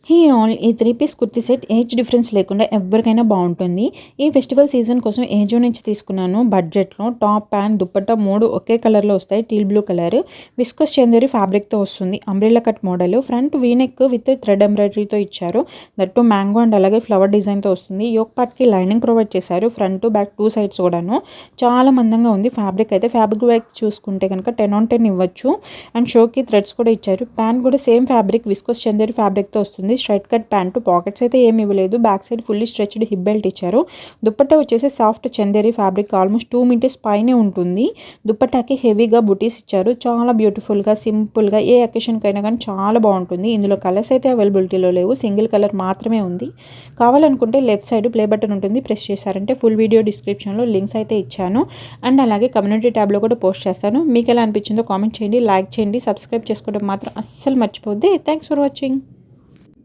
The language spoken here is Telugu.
హీ ఆల్ ఈ 3 piece kurti set age difference లేకుండా ఎవరికైనా బాగుంటుంది. ఈ ఫెస్టివల్ సీజన్ కోసం ఏజో నుంచి తీసుకున్నాను. బడ్జెట్లో టాప్ ప్యాంట్ దుప్పట్టా 3 ఒకే కలర్లో వస్తాయి. Teal blue colour viscose Chanderi ఫ్యాబ్రిక్తో వస్తుంది. Umbrella cut model front V neck with thread ఎంబ్రాయిడరీతో ఇచ్చారు. దట్టు మ్యాంగో అండ్ అలాగే ఫ్లవర్ డిజైన్తో వస్తుంది. యోక్ పార్ట్కి లైనింగ్ ప్రొవైడ్ చేశారు. ఫ్రంట్ బ్యాక్ 2 సైడ్స్ కూడాను చాలా మందంగా ఉంది. ఫ్యాబ్రిక్ అయితే ఫ్యాబ్రిక్ వైక్ చూసుకుంటే కనుక 10/10 ఇవ్వచ్చు. అండ్ షోకి థ్రెడ్స్ కూడా ఇచ్చారు. ప్యాంట్ కూడా సేమ్ ఫ్యాబ్రిక్ విస్కోస్ చందేరి ఫ్యాబ్రిక్తో వస్తుంది. స్ట్రైట్ కట్ ప్యాంటు పాకెట్స్ అయితే ఏమి ఇవ్వలేదు. Back side fully stretched hip belt ఇచ్చారు. దుప్పట్టా వచ్చేసి soft Chanderi fabric almost 2 metres పైనే ఉంటుంది. దుప్పట్టాకి హెవీగా బుటీస్ ఇచ్చారు. చాలా బ్యూటిఫుల్గా సింపుల్గా ఏ అకేషన్కైనా కానీ చాలా బాగుంటుంది. ఇందులో కలర్స్ అయితే అవైలబిలిటీలో లేవు. సింగిల్ కలర్ మాత్రమే ఉంది. కావాలనుకుంటే లెఫ్ట్ సైడ్ ప్లే బటన్ ఉంటుంది. ప్రెస్ చేశారంటే ఫుల్ వీడియో డిస్క్రిప్షన్లో లింక్స్ అయితే ఇచ్చాను. అండ్ అలాగే కమ్యూనిటీ ట్యాబ్లో కూడా పోస్ట్ చేస్తాను. మీకు ఎలా అనిపించిందో కామెంట్ చేయండి, లైక్ చేయండి, సబ్స్క్రైబ్ చేసుకోవడం మాత్రం అస్సలు మర్చిపోద్ది. Thanks for watching.